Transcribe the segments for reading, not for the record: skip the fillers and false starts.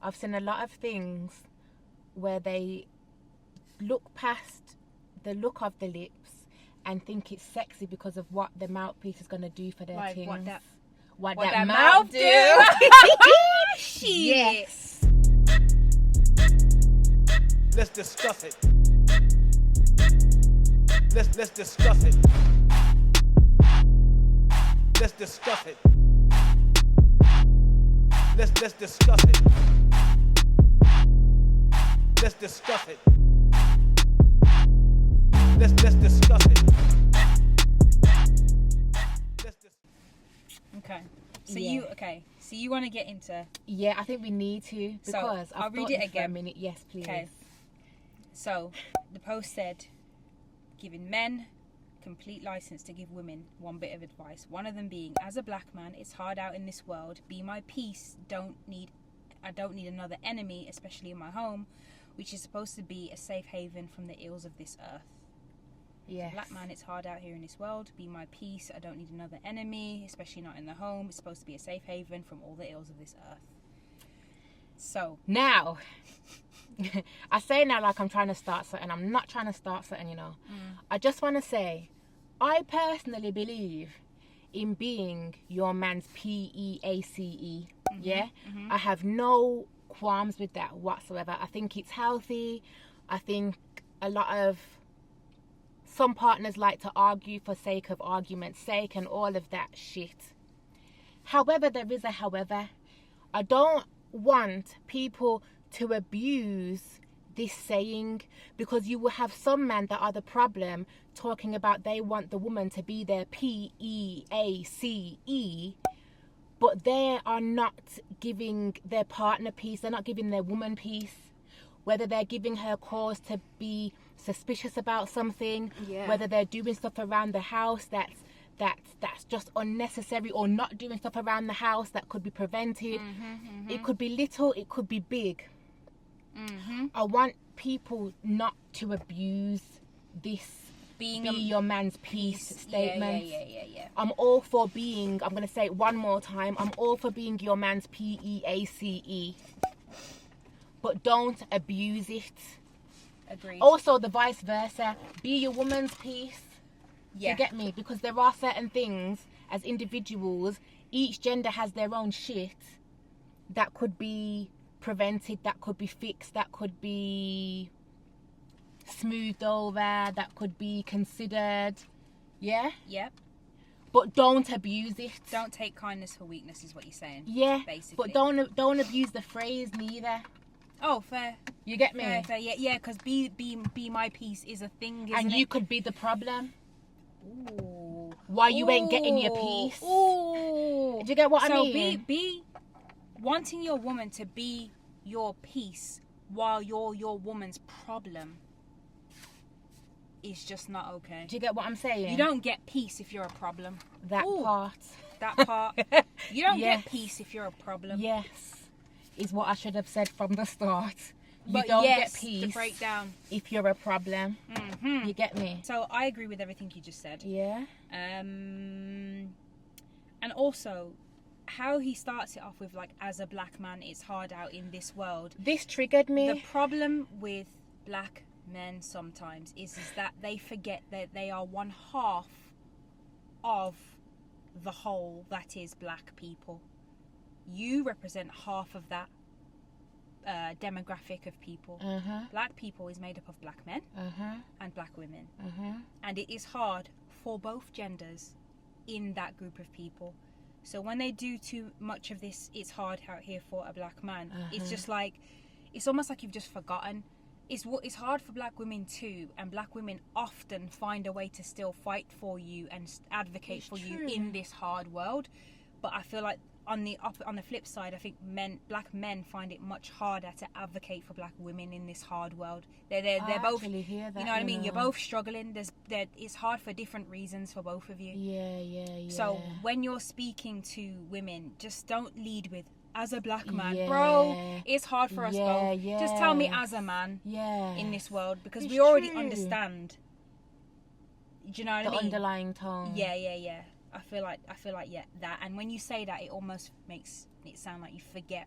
I've seen a lot of things where they look past the look of the lips and think it's sexy because of what the mouthpiece is going to do for their Like things. what that that mouth mouth do. Shit. Yes. Let's discuss it. Let's discuss it. Let's discuss it. Let's discuss it. Let's discuss it. Let's discuss it. Okay. So Yeah. So you want to get into... Yeah, I think we need to, because I'll I've read thought it this for a again. minute. Yes, please. Okay. So, the post said, giving men complete license to give women one bit of advice. One of them being, as a black man, it's hard out in this world. Be my peace. I don't need another enemy, especially in my home, which is supposed to be a safe haven from the ills of this earth. Yes. Black man, it's hard out here in this world. Be my peace. I don't need another enemy, especially not in the home. It's supposed to be a safe haven from all the ills of this earth. So Now, I say now like I'm trying to start something. I'm not trying to start something, you know. I just want to say, I personally believe in being your man's PEACE. Yeah? I have no qualms with that whatsoever. I think it's healthy. I think some partners like to argue for sake of argument's sake and all of that shit. However, there is a however. I don't want people to abuse this saying, because you will have some men that are the problem talking about they want the woman to be their PEACE, but they are not giving their partner peace. They're not giving their woman peace. Whether they're giving her cause to be suspicious about something, whether they're doing stuff around the house that's just unnecessary, or not doing stuff around the house that could be prevented. It could be little, it could be big. I want people not to abuse this be your man's peace statement. Yeah. I'm all for being, I'm going to say it one more time, I'm all for being your man's PEACE. But don't abuse it. Agreed. Also, the vice versa. Be your woman's peace. Yeah. You get me? Because there are certain things, as individuals, each gender has their own shit that could be prevented, that could be fixed, that could be smoothed over, that could be considered. Yeah? Yep. But don't abuse it. Don't take kindness for weakness is what you're saying. Yeah. Basically. But don't abuse the phrase neither. Oh, fair. You get me? Fair. Yeah, because be my peace is a thing, isn't and it? you could be the problem. Ooh. Why you ain't getting your peace. Ooh. Do you get what I So mean? be wanting your woman to be your peace while you're your woman's problem is just not okay. Do you get what I'm saying? You don't get peace if you're a problem. That Ooh. part. That part. You don't Yes. get peace if you're a problem. Yes. Is what I should have said from the start. You But don't yes, get peace to break down. if you're a problem. You get me? So I agree with everything you just said. Yeah. And also, how he starts it off with, like, as a black man, it's hard out in this world. This triggered me. The problem with black men sometimes is that they forget that they are one half of the whole that is black people. You represent half of that demographic of people. Black people is made up of black men and black women. And it is hard for both genders in that group of people. So when they do too much of this, it's hard out here for a black man. It's just like, it's almost like you've just forgotten. It's hard for black women too, and black women often find a way to still fight for you and advocate for you in this hard world. But I feel like on the flip side, I think black men find it much harder to advocate for black women in this hard world. They're both, hear that, you know what I mean? You're both struggling. It's hard for different reasons for both of you. Yeah. So when you're speaking to women, just don't lead with, as a black man, bro, it's hard for us both. Just tell me as a man in this world, because we already understand. Do you know what I mean? The underlying tone. Yeah. I feel like that. And when you say that, it almost makes it sound like you forget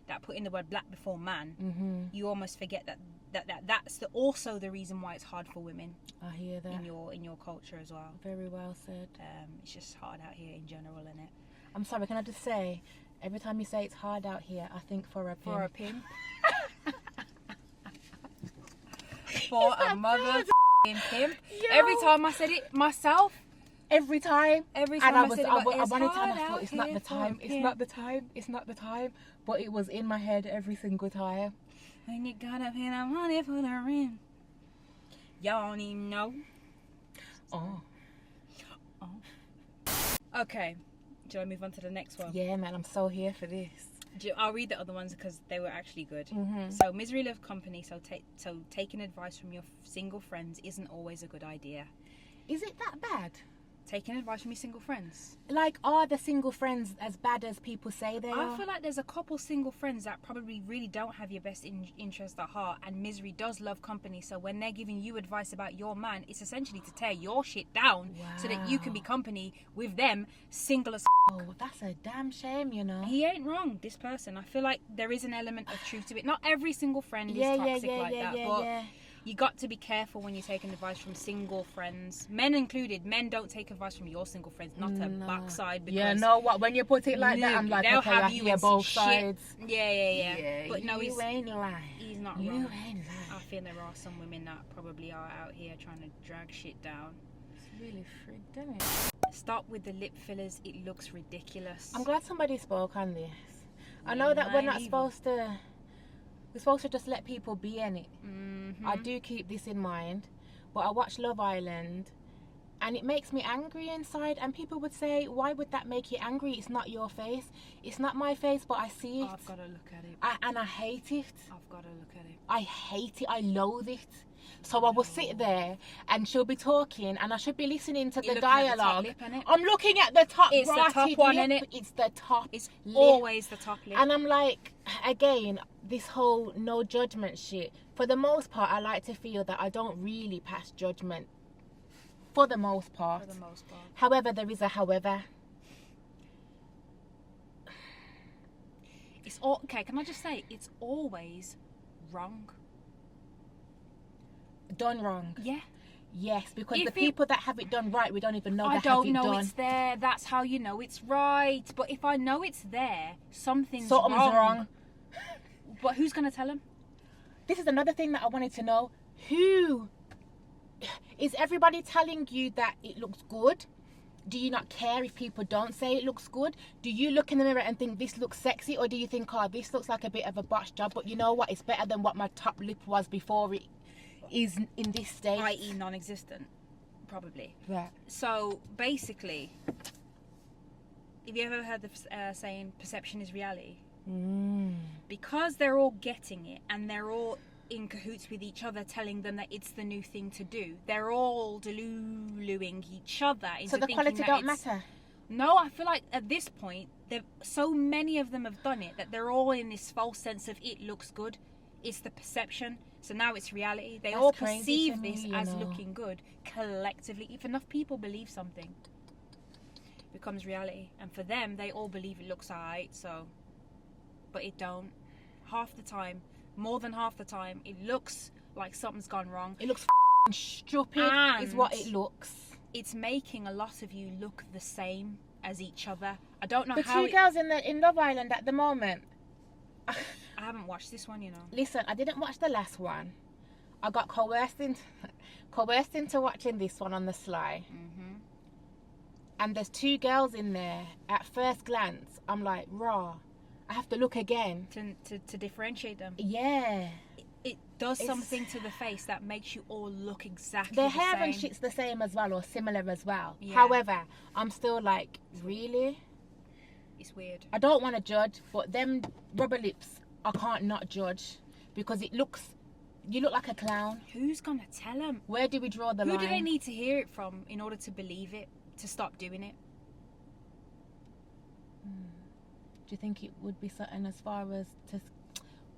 that put in the word black before man, you almost forget that's also the reason why it's hard for women. I hear that. In your culture as well. Very well said. It's just hard out here in general, innit? I'm sorry, can I just say, every time you say it's hard out here, I think for a pimp. For a pimp. For a mother pimp. Yo. Every time I said it myself. Every time I said it, I wanted it's to, and I thought, it's not the time, it's not the time, but it was in my head every single time. When you got up and I wanted for the rim. Y'all don't even know. Oh. Okay. Do you want to move on to the next one? Yeah, man, I'm so here for this. I'll read the other ones because they were actually good. So, misery loves company. So taking advice from your single friends isn't always a good idea. Is it that bad? Taking advice from your single friends. Like, are the single friends as bad as people say they are? I feel like there's a couple single friends that probably really don't have your best interest at heart, and misery does love company. So when they're giving you advice about your man, it's essentially to tear your shit down so that you can be company with them, single as Oh, that's a damn shame, you know. He ain't wrong, this person. I feel like there is an element of truth to it. Not every single friend is toxic like that, but you got to be careful when you're taking advice from single friends, men included. Men don't take advice from your single friends, not a backside. Because yeah, no, what? When you put it like that, I'm like, they'll okay, have I you hear in both shit. sides. Yeah. But no, you ain't lying. He's not you wrong. Ain't lying. I feel there are some women that probably are out here trying to drag shit down. It's really freaked, isn't it? Stop with the lip fillers. It looks ridiculous. I'm glad somebody spoke on this. I know that we're not supposed to. We're supposed to just let people be in it. I do keep this in mind, but I watch Love Island and it makes me angry inside, and people would say, why would that make you angry? It's not your face. It's not my face, but I see it. I've got to look at it. And I hate it. I've got to look at it. I hate it. I loathe it. So I will sit there and she'll be talking and I should be listening to the dialogue. I'm looking at the top. It's the top one, innit? It's the top. It's lip. always the top lip. And I'm like, again, this whole no judgment shit. For the most part, I like to feel that I don't really pass judgment. For the most part. For the most part. However, there is a however. It's all okay. Can I just say, it's always wrong. Done wrong. Yeah. Yes, because the people that have it done right, we don't even know they have it done. I don't know it's there. That's how you know it's right. But if I know it's there, something's wrong. But who's going to tell him? This is another thing that I wanted to know. Who? Is everybody telling you that it looks good? Do you not care if people don't say it looks good? Do you look in the mirror and think this looks sexy? Or do you think, oh, this looks like a bit of a botched job, but you know what? It's better than what my top lip was before it is in this state. I.e. non-existent, probably. Right. So, basically, have you ever heard the saying, perception is reality? Because they're all getting it and they're all in cahoots with each other, telling them that it's the new thing to do. They're all deluluing each other into so the quality don't matter? No, I feel like at this point, so many of them have done it that they're all in this false sense of it looks good. It's the perception. So now it's reality. They all perceive this as looking good collectively. If enough people believe something, it becomes reality. And for them, they all believe it looks alright, so... But it don't. Half the time, more than half the time, it looks like something's gone wrong. It looks stupid is what it looks. It's making a lot of you look the same as each other. I don't know how... The two girls in Love Island at the moment... I haven't watched this one, you know. Listen, I didn't watch the last one. I got coerced into watching this one on the sly. And there's two girls in there. At first glance, I'm like, raw. I have to look again. To differentiate them. Yeah. It does something to the face that makes you all look exactly the same. Their hair and shit's the same as well, or similar as well. Yeah. However, I'm still like, really? It's weird. I don't want to judge, but them rubber lips, I can't not judge because you look like a clown. Who's gonna tell them? Where do we draw the line? Who do they need to hear it from in order to believe it, to stop doing it? Do you think it would be something as far as to...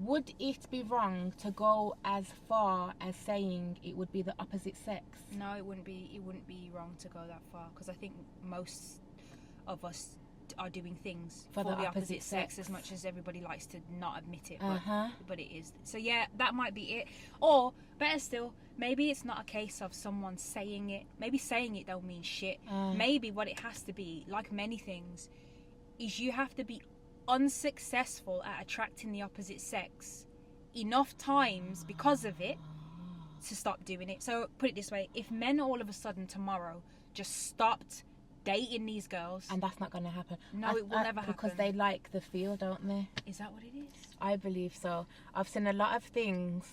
Would it be wrong to go as far as saying it would be the opposite sex? No, it wouldn't be. It wouldn't be wrong to go that far because I think most of us are doing things for the opposite sex, as much as everybody likes to not admit it, but it is. So yeah, that might be it. Or better still, maybe it's not a case of someone saying it. Maybe saying it don't mean shit. Maybe what it has to be, like many things, is you have to be unsuccessful at attracting the opposite sex enough times because of it to stop doing it. So put it this way, if men all of a sudden tomorrow just stopped dating these girls, and that's not going to happen. No, it will never happen, because they like the feel, don't they? Is that what it is? I believe so. I've seen a lot of things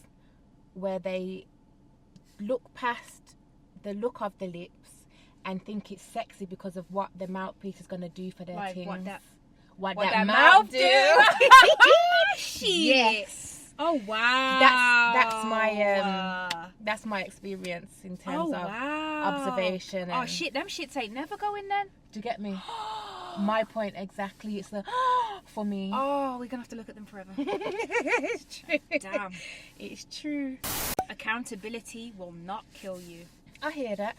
where they look past the look of the lips and think it's sexy because of what the mouthpiece is going to do for their like things. What that that mouth do? Shit. Yes. Oh wow. That's my experience in terms of observation. Oh shit, them shits ain't never going then. Do you get me? My point exactly. It's the for me. Oh, we're gonna have to look at them forever. It's true. Damn. It's true. Accountability will not kill you. I hear that.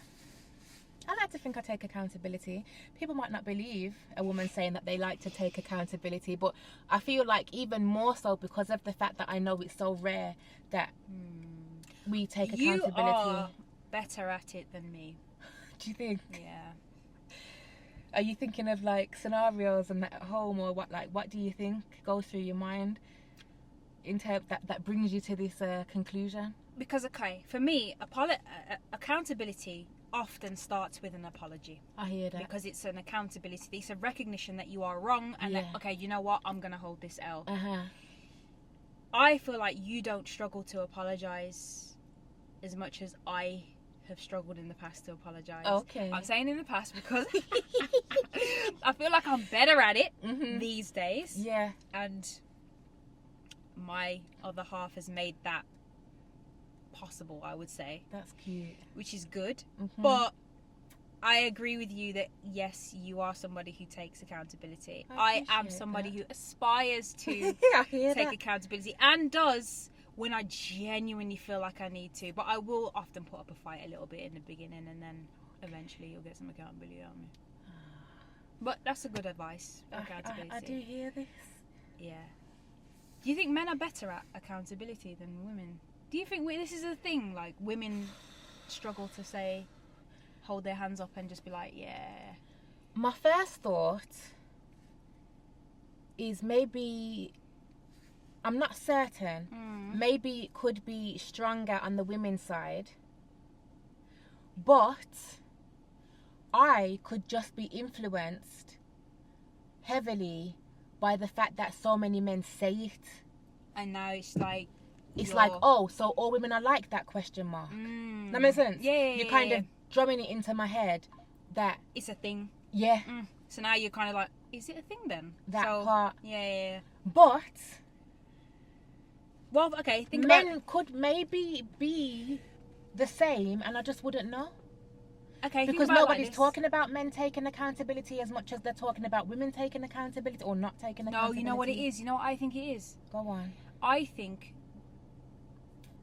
I like to think I take accountability. People might not believe a woman saying that they like to take accountability, but I feel like even more so because of the fact that I know it's so rare that we take accountability. You are better at it than me. Do you think? Yeah. Are you thinking of like scenarios and that at home, or what do you think goes through your mind in terms that brings you to this conclusion? Because okay, for me, accountability often starts with an apology. I hear that. Because it's an accountability, it's a recognition that you are wrong and that, okay, you know what, I'm going to hold this L. I feel like you don't struggle to apologise as much as I have struggled in the past to apologise. Okay. I'm saying in the past because I feel like I'm better at it these days. Yeah. And my other half has made that possible, I would say. That's cute. Which is good. But I agree with you that yes, you are somebody who takes accountability. I am somebody who aspires to take accountability and does when I genuinely feel like I need to. But I will often put up a fight a little bit in the beginning, and then eventually you'll get some accountability out of me. But that's a good advice. Accountability. I do hear this. Yeah. Do you think men are better at accountability than women? Do you think this is a thing? Like women struggle to say, hold their hands up and just be like, yeah. My first thought is maybe, I'm not certain, maybe it could be stronger on the women's side, but I could just be influenced heavily by the fact that so many men say it. And now it's like, oh, so all women are like that, question mark. That makes sense? Yeah. You're kind of drumming it into my head that it's a thing. Yeah. So now you're kind of like, is it a thing then? That part. Yeah. But well, okay, think men about could maybe be the same and I just wouldn't know. Okay, because nobody's talking about men taking accountability as much as they're talking about women taking accountability or not taking accountability. No, you know what it is? You know what I think it is? Go on. I think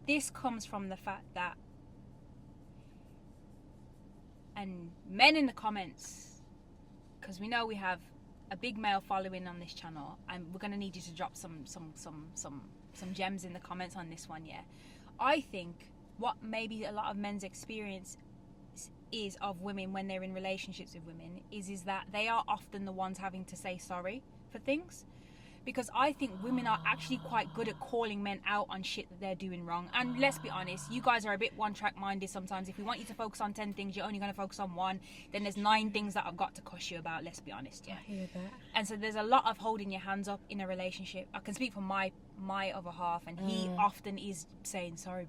this comes from the fact that, and men in the comments, because we know we have a big male following on this channel, and we're going to need you to drop some gems in the comments on this one. Yeah, I think what maybe a lot of men's experience is of women when they're in relationships with women is that they are often the ones having to say sorry for things. Because I think women are actually quite good at calling men out on shit that they're doing wrong. And let's be honest, you guys are a bit one-track minded sometimes. If we want you to focus on 10 things, you're only going to focus on one. Then there's 9 things that I've got to cuss you about, let's be honest, yeah. I hear that. And so there's a lot of holding your hands up in a relationship. I can speak for my other half, and he often is saying, sorry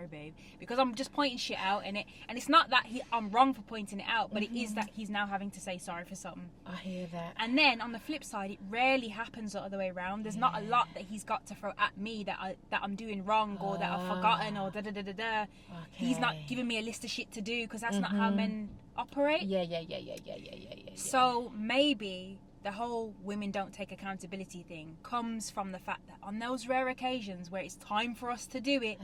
babe. Because I'm just pointing shit out in it. And it's not that I'm wrong for pointing it out, but it is that he's now having to say sorry for something. I hear that. And then on the flip side, it rarely happens the other way around. There's not a lot that he's got to throw at me that I'm doing wrong or that I've forgotten or da-da-da-da-da. Okay. He's not giving me a list of shit to do because that's not how men operate. Yeah. So maybe the whole women don't take accountability thing comes from the fact that on those rare occasions where it's time for us to do it,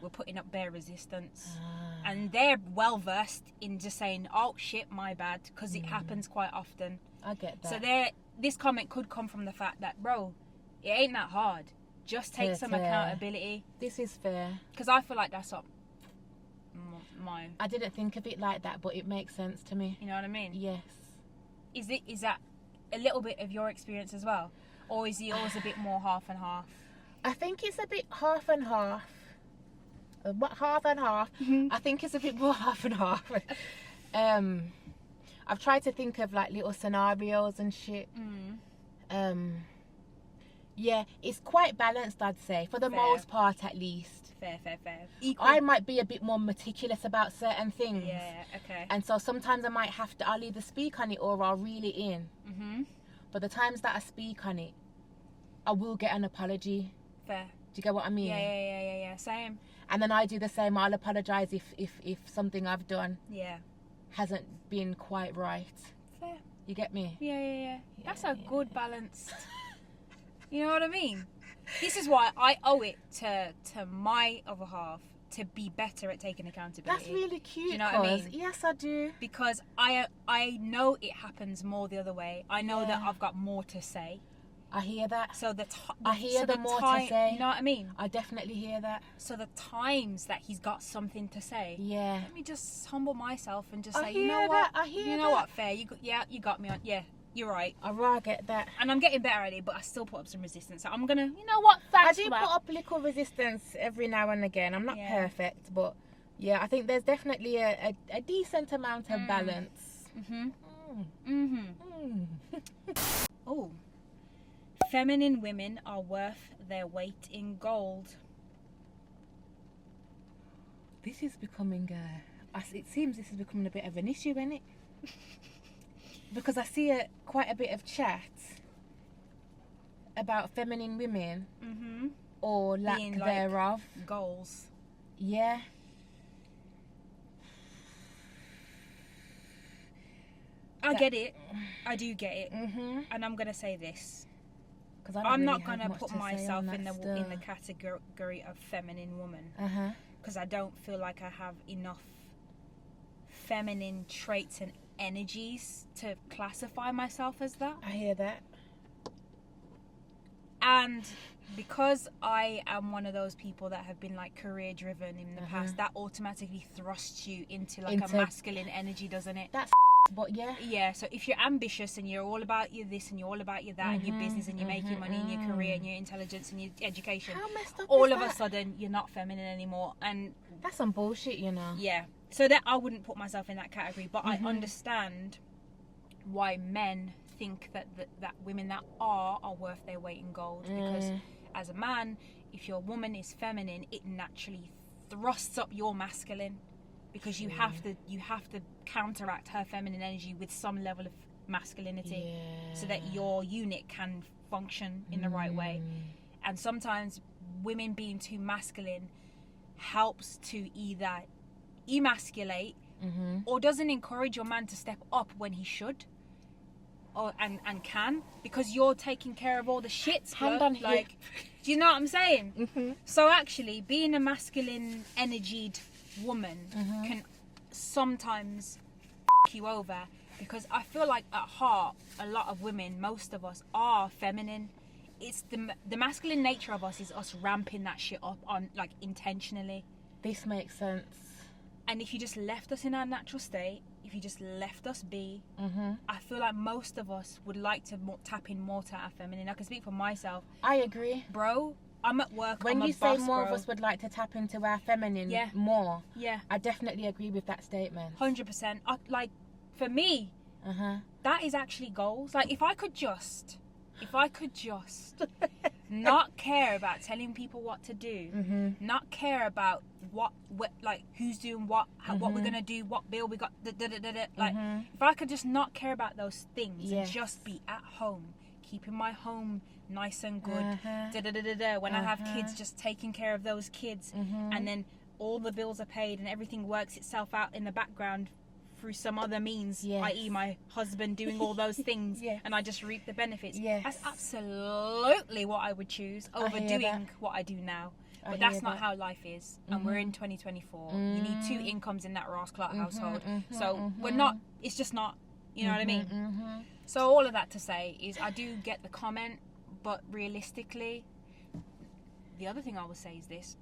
we're putting up bare resistance. And they're well versed in just saying, oh shit, my bad, because it happens quite often. I get that. So this comment could come from the fact that, bro, it ain't that hard. Just take some accountability. This is fair. Because I feel like that's up my... I didn't think of it like that, but it makes sense to me. You know what I mean? Yes. Is that a little bit of your experience as well? Or is yours a bit more half and half? I think it's a bit half and half. What, half and half? I think it's a bit more half and half. I've tried to think of like little scenarios and shit. Yeah, it's quite balanced, I'd say, for the most part at least. Fair. Equal. I might be a bit more meticulous about certain things. Yeah, okay. And so sometimes I'll either speak on it or I'll reel it in. But the times that I speak on it, I will get an apology. Fair. Do you get what I mean? Yeah. Same. And then I do the same. I'll apologise if something I've done hasn't been quite right. Fair. You get me? Yeah. That's a good balance. You know what I mean? This is why I owe it to my other half to be better at taking accountability. That's really cute. Do you know what I mean? Yes, I do. Because I know it happens more the other way. I know that I've got more to say. I hear that. So I hear the more to say. You know what I mean? I definitely hear that. So the times that he's got something to say, let me just humble myself and just say, you know what? You know what? Fair. You got me on. Yeah, you're right. I get that. And I'm getting better at it, but I still put up some resistance. So I'm gonna, you know what? Thanks I do for that. put up little resistance every now and again. I'm not perfect, but yeah, I think there's definitely a decent amount of balance. Oh. Feminine women are worth their weight in gold. This is becoming it seems this is becoming a bit of an issue, isn't it? Because I see quite a bit of chat about feminine women or lack thereof. Goals. Yeah. I get it. I do get it. And I'm going to say this. I'm not going to put myself in the category of feminine woman. Because I don't feel like I have enough feminine traits and energies to classify myself as that. I hear that. And because I am one of those people that have been like career driven in the past, that automatically thrusts you into a masculine energy, doesn't it? That's but yeah, so if you're ambitious and you're all about your this and you're all about your that and your business and you make your money and your career and your intelligence and your education, how messed up all is of that? a sudden you're not feminine anymore. And that's some bullshit, you know. Yeah, so that I wouldn't put myself in that category, but I understand why men think that women that are worth their weight in gold. Because as a man, if your woman is feminine, it naturally thrusts up your masculine, because you have to counteract her feminine energy with some level of masculinity, so that your unit can function in the right way. And sometimes women being too masculine helps to either emasculate or doesn't encourage your man to step up when he should, or and can, because you're taking care of all the shits. Hand on like, do you know what I'm saying? So actually, being a masculine energied woman can sometimes f*** you over, because I feel like at heart a lot of women, most of us, are feminine. It's the masculine nature of us is us ramping that shit up on, like, intentionally. This makes sense. And if you just left us in our natural state, if you just left us be, I feel like most of us would like to tap in more to our feminine. I can speak for myself. I agree, bro. I'm at work. When you say more of us would like to tap into our feminine more, yeah, I definitely agree with that statement. 100%. Like, for me, that is actually goals. Like, if I could just not care about telling people what to do, not care about what like who's doing what we're gonna do, what bill we got, like, if I could just not care about those things and just be at home, keeping my home nice and good, when I have kids, just taking care of those kids, and then all the bills are paid and everything works itself out in the background through some other means, i.e. my husband doing all those things, and I just reap the benefits. That's absolutely what I would choose over doing what I do now. But that's not how life is, and we're in 2024. You need two incomes in that Ross Clark household, so we're not. It's just not. You know what I mean? So all of that to say is I do get the comment, but realistically, the other thing I will say is this.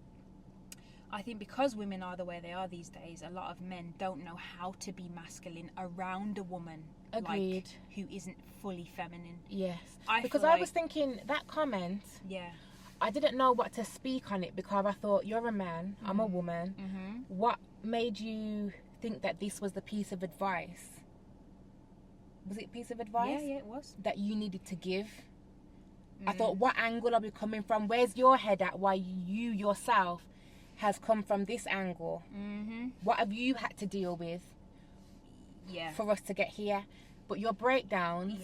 I think because women are the way they are these days, a lot of men don't know how to be masculine around a woman. Agreed. Like, who isn't fully feminine. Yes. I was thinking that comment. Yeah. I didn't know what to speak on it because I thought, you're a man, I'm a woman. Mm-hmm. What made you think that this was the piece of advice? Was it a piece of advice? Yeah, it was. That you needed to give? I thought, what angle are we coming from? Where's your head at? Why you yourself has come from this angle? Mm-hmm. What have you had to deal with for us to get here? But your breakdowns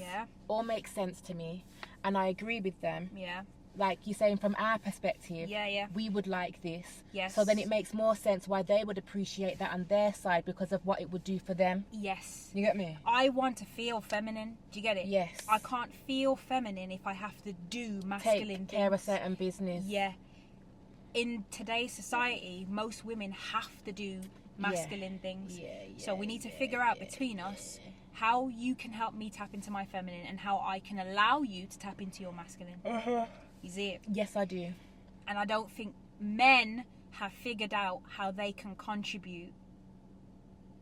all make sense to me, and I agree with them. Yeah. Like you're saying, from our perspective, we would like this. Yes. So then it makes more sense why they would appreciate that on their side because of what it would do for them. Yes. You get me? I want to feel feminine. Do you get it? Yes. I can't feel feminine if I have to do masculine Take care of certain business. Yeah. In today's society, most women have to do masculine things. So we need to figure out between us how you can help me tap into my feminine and how I can allow you to tap into your masculine. You see it? Yes, I do. And I don't think men have figured out how they can contribute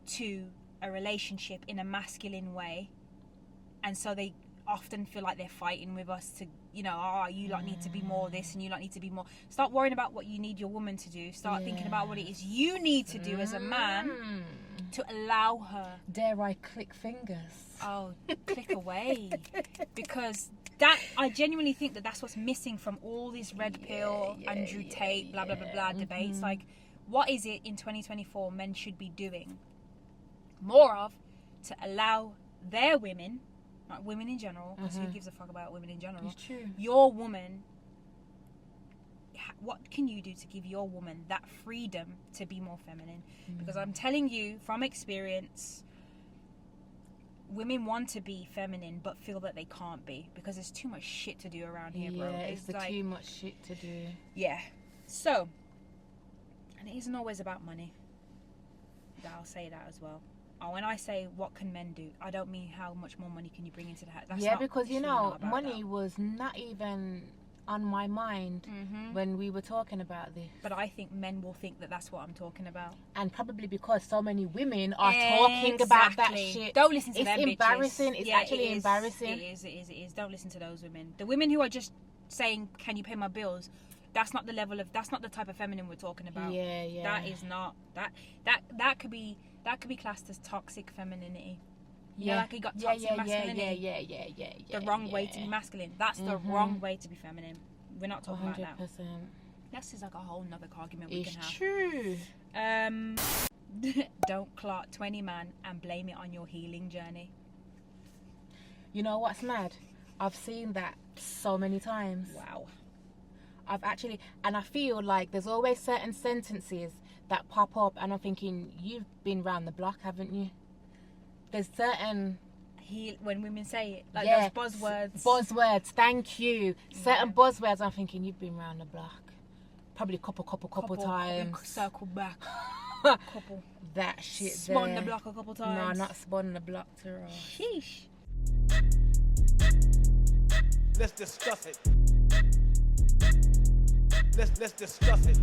to a relationship in a masculine way. And so they often feel like they're fighting with us to, you lot need to be more this and you lot need to be more. Start worrying about what you need your woman to do. Start thinking about what it is you need to do as a man to allow her. Dare I click fingers? Oh, click away. Because that, I genuinely think that that's what's missing from all this red pill, Andrew Tate, blah, blah, blah, blah debates. Like, what is it in 2024 men should be doing more of to allow their women, not women in general, because who gives a fuck about women in general? It's true. Your woman, what can you do to give your woman that freedom to be more feminine? Because I'm telling you from experience, women want to be feminine but feel that they can't be because there's too much shit to do around here, bro. It's like, too much shit to do. Yeah. So, and it isn't always about money. I'll say that as well. When I say what can men do, I don't mean how much more money can you bring into the house. Because money was not even on my mind when we were talking about this. But I think men will think that that's what I'm talking about. And probably because so many women are talking about that shit. Don't listen to them, It's embarrassing. Bitches. It's actually embarrassing. It is. Don't listen to those women. The women who are just saying, can you pay my bills? That's not the level of, that's not the type of feminine we're talking about. That is not, that could be classed as toxic femininity. You know, like you got toxic masculinity. The wrong way to be masculine. That's the wrong way to be feminine. We're not talking 100%. about that. That's just like a whole nother argument we can have. It's true. Don't clock 20 man and blame it on your healing journey. You know what's mad? I've seen that so many times. Wow. I've actually, and I feel like there's always certain sentences that pop up and I'm thinking, you've been round the block, haven't you? There's certain... when women say it, like those buzzwords. Buzzwords, thank you. Certain buzzwords, I'm thinking, you've been round the block. Probably a couple times. Circle back. Couple. That shit Spun there. the block a couple times. No, not spun the block to her. Sheesh. Let's discuss it. Let's discuss it.